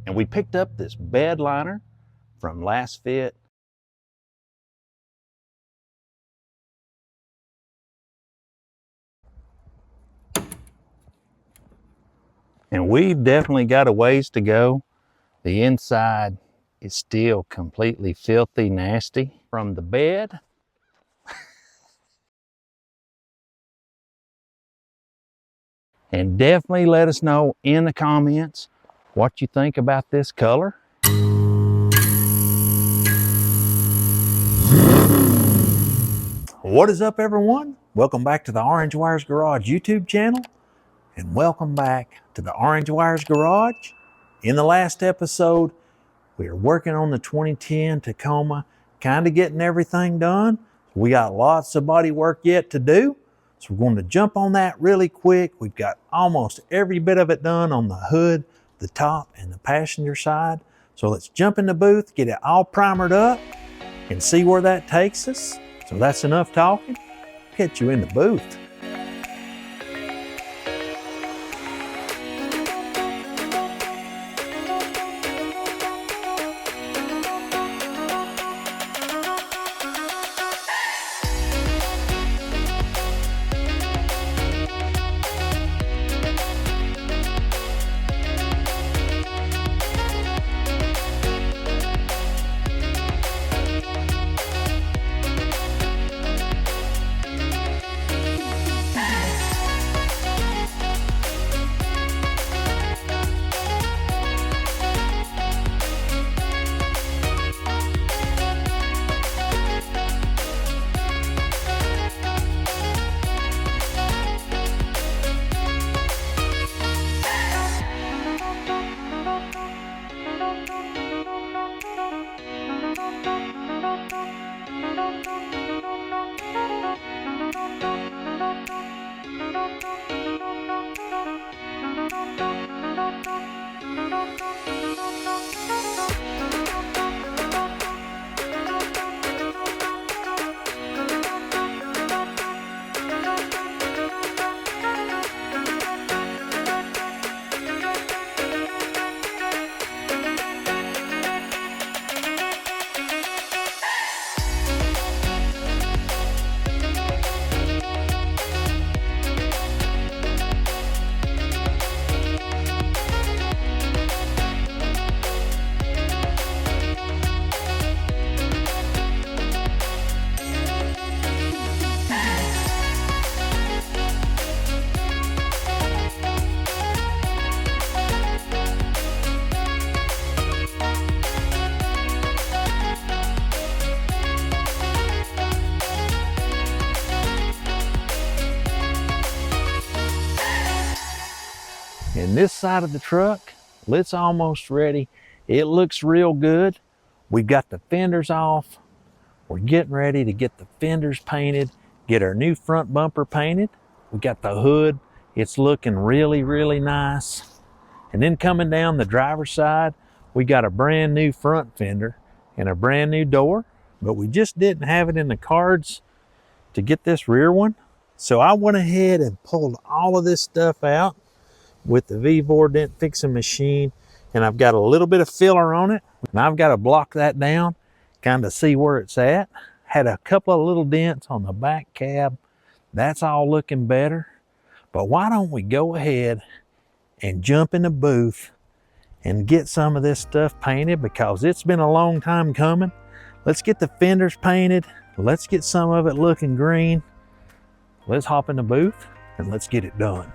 And we picked up this bed liner from Lasfit. And we've definitely got a ways to go. The inside is still completely filthy, nasty from the bed. And definitely let us know in the comments what you think about this color. What is up, everyone? Welcome back to the Orange Wires Garage YouTube channel, and welcome back to the Orange Wires Garage. In the last episode, we are working on the 2010 Tacoma, kind of getting everything done. We got lots of body work yet to do, so we're going to jump on that really quick. We've got almost every bit of it done on the hood, the top, and the passenger side. So let's jump in the booth, get it all primered up, and see where that takes us. So that's enough talking. Catch you in the booth. And this side of the truck, it's almost ready. It looks real good. We've got the fenders off. We're getting ready to get the fenders painted, get our new front bumper painted. We got the hood. It's looking really, really nice. And then coming down the driver's side, we got a brand new front fender and a brand new door, but we just didn't have it in the cards to get this rear one. So I went ahead and pulled all of this stuff out with the V-Bore dent fixing machine, and I've got a little bit of filler on it, and I've got to block that down, kind of see where it's at. Had a couple of little dents on the back cab. That's all looking better. But why don't we go ahead and jump in the booth and get some of this stuff painted, because it's been a long time coming. Let's get the fenders painted. Let's get some of it looking green. Let's hop in the booth and let's get it done.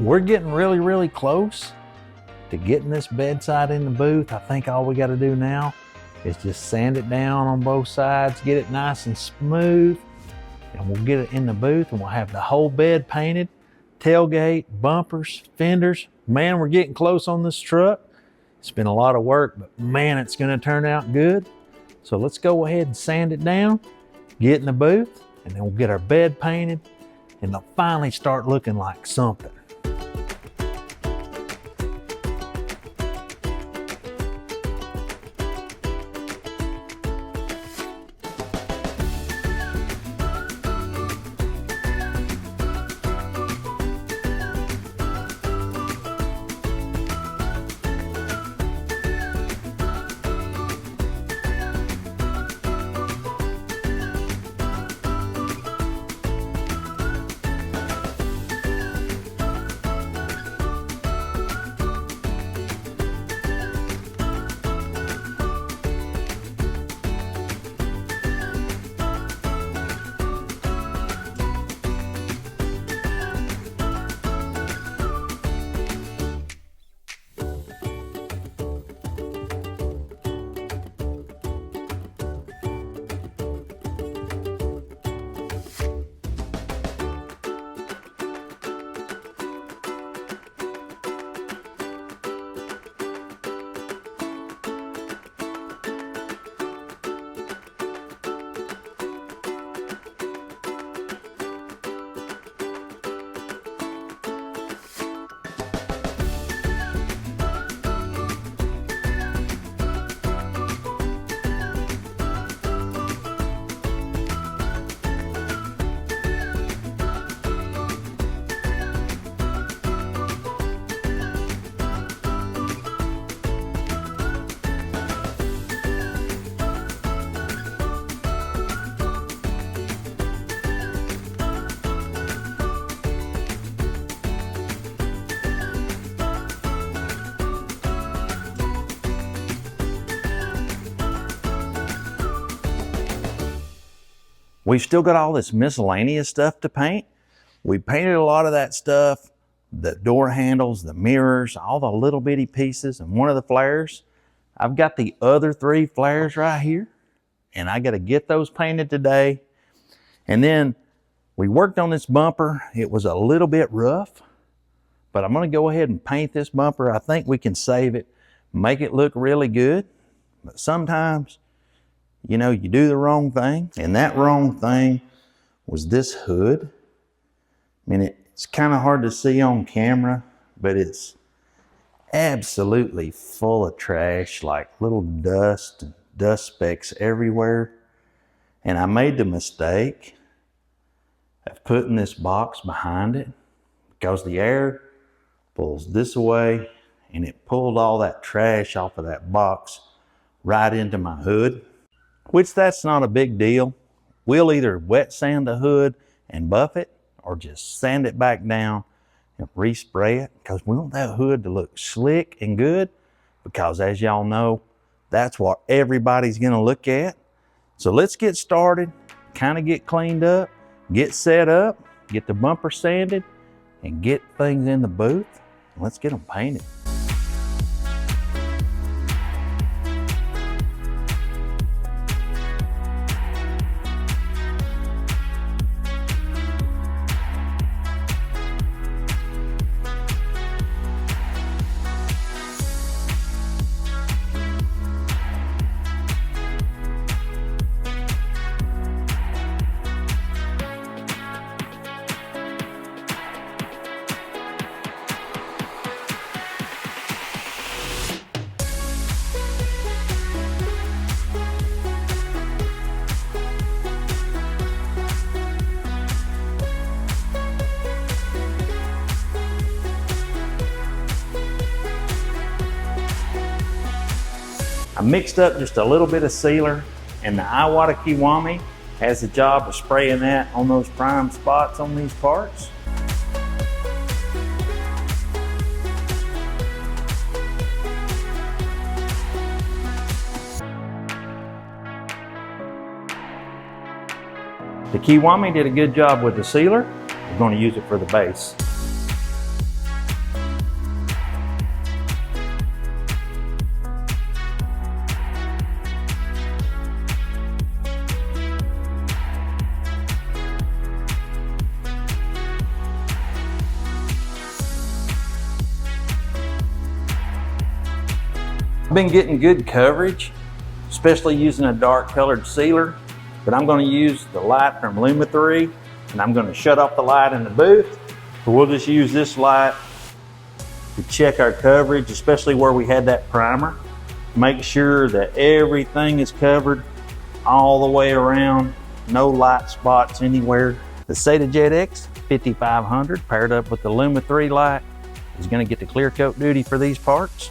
We're getting really close to getting this bedside in the booth. I think all we got to do now is just sand it down on both sides, get it nice and smooth, and we'll get it in the booth and we'll have the whole bed painted, tailgate, bumpers, fenders. Man, we're getting close on this truck. It's been a lot of work, but man, it's gonna turn out good. So let's go ahead and sand it down, get in the booth, and then we'll get our bed painted and they'll finally start looking like something. We've still got all this miscellaneous stuff to paint. We painted a lot of that stuff, the door handles, the mirrors, all the little bitty pieces, and one of the flares. I've got the other 3 flares right here, and I got to get those painted today. And then we worked on this bumper. It was a little bit rough, but I'm going to go ahead and paint this bumper. I think we can save it, make it look really good. But sometimes, you know, you do the wrong thing, and that wrong thing was this hood. I mean, it's kind of hard to see on camera, but it's absolutely full of trash, like little dust and dust specks everywhere. And I made the mistake of putting this box behind it because the air pulls this away, and it pulled all that trash off of that box right into my hood. Which that's not a big deal. We'll either wet sand the hood and buff it or just sand it back down and respray it, because we want that hood to look slick and good, because as y'all know, that's what everybody's gonna look at. So let's get started, kind of get cleaned up, get set up, get the bumper sanded, and get things in the booth. Let's get them painted. I mixed up just a little bit of sealer, and the Iwata Kiwami has the job of spraying that on those prime spots on these parts. The Kiwami did a good job with the sealer. We're going to use it for the base. been getting good coverage, especially using a dark colored sealer, but I'm going to use the light from Luma 3, and I'm going to shut off the light in the booth. So we'll just use this light to check our coverage, especially where we had that primer. Make sure that everything is covered all the way around, no light spots anywhere. The SetaJet X 5500 paired up with the Luma 3 light is going to get the clear coat duty for these parts.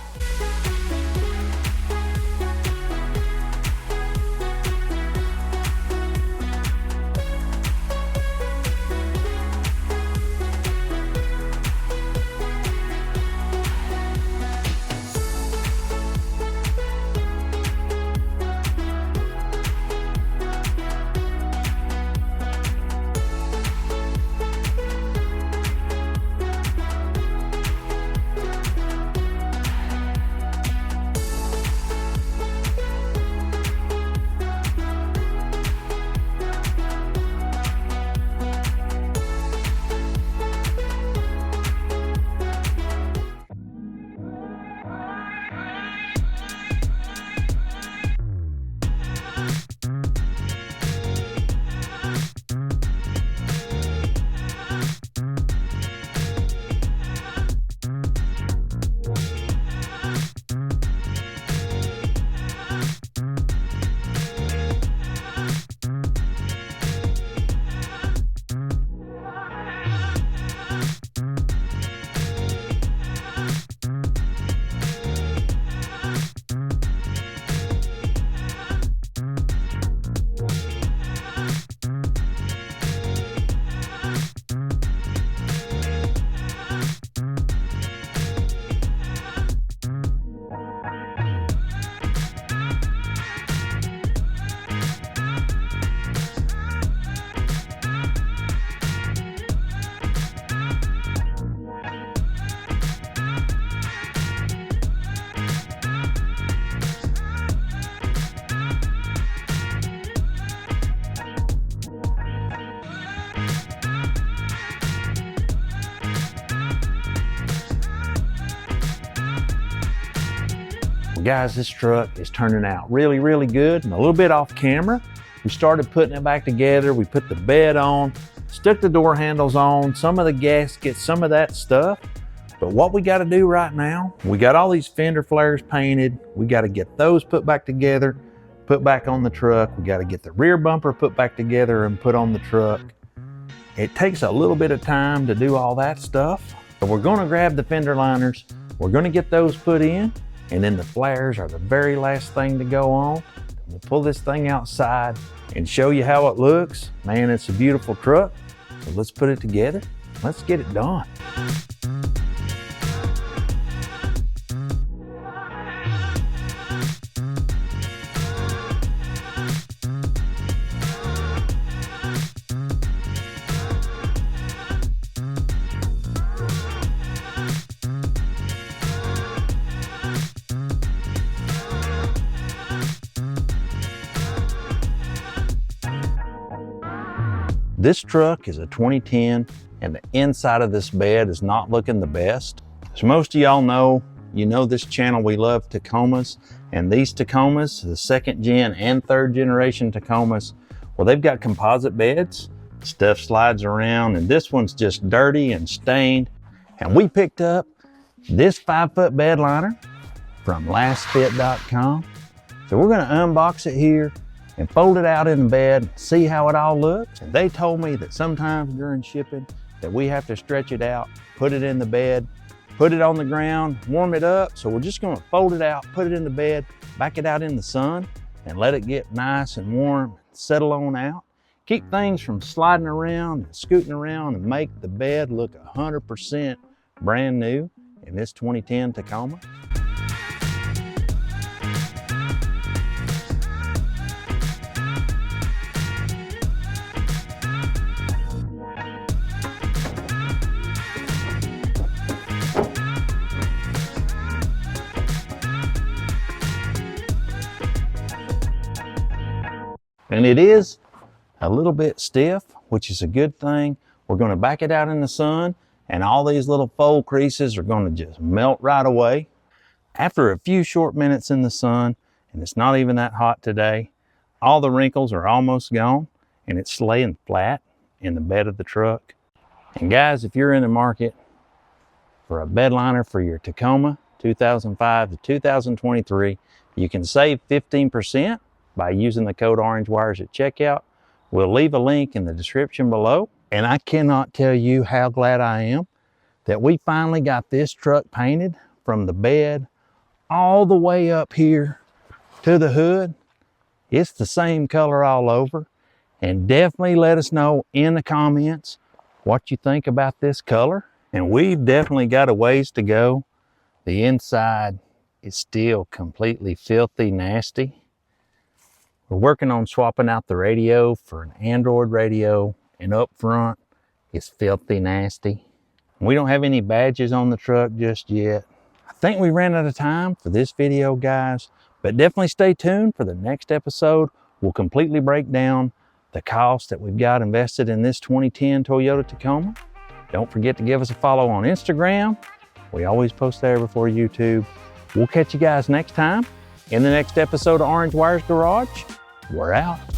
Guys, this truck is turning out really, really good. And a little bit off camera, we started putting it back together. We put the bed on, stuck the door handles on, some of the gaskets, some of that stuff. But what we got to do right now, we got all these fender flares painted. We got to get those put back together, put back on the truck. We got to get the rear bumper put back together and put on the truck. It takes a little bit of time to do all that stuff. But we're going to grab the fender liners. We're going to get those put in. And then the flares are the very last thing to go on. We'll pull this thing outside and show you how it looks. Man, it's a beautiful truck. So let's put it together. Let's get it done. This truck is a 2010 and the inside of this bed is not looking the best. As most of y'all know, you know this channel, we love Tacomas, and these Tacomas, the second gen and third generation Tacomas, well, they've got composite beds, stuff slides around, and this one's just dirty and stained. And we picked up this 5-foot bed liner from Lasfit.com. So we're gonna unbox it here and fold it out in bed, see how it all looks. And they told me that sometimes during shipping that we have to stretch it out, put it in the bed, put it on the ground, warm it up. So we're just gonna fold it out, put it in the bed, back it out in the sun, and let it get nice and warm, settle on out. Keep things from sliding around and scooting around and make the bed look 100% brand new in this 2010 Tacoma. And it is a little bit stiff, which is a good thing. We're going to back it out in the sun, and all these little fold creases are going to just melt right away. After a few short minutes in the sun, and it's not even that hot today, all the wrinkles are almost gone and it's laying flat in the bed of the truck. And guys, if you're in the market for a bed liner for your Tacoma 2005 to 2023, you can save 15% by using the code ORANGEWIRES at checkout. We'll leave a link in the description below. And I cannot tell you how glad I am that we finally got this truck painted from the bed all the way up here to the hood. It's the same color all over. And definitely let us know in the comments what you think about this color. And we've definitely got a ways to go. The inside is still completely filthy nasty. We're working on swapping out the radio for an Android radio, and up front it's filthy nasty. We don't have any badges on the truck just yet. I think we ran out of time for this video, guys, but definitely stay tuned for the next episode. We'll completely break down the cost that we've got invested in this 2010 Toyota Tacoma. Don't forget to give us a follow on Instagram. We always post there before YouTube. We'll catch you guys next time in the next episode of Orange Wires Garage. We're out.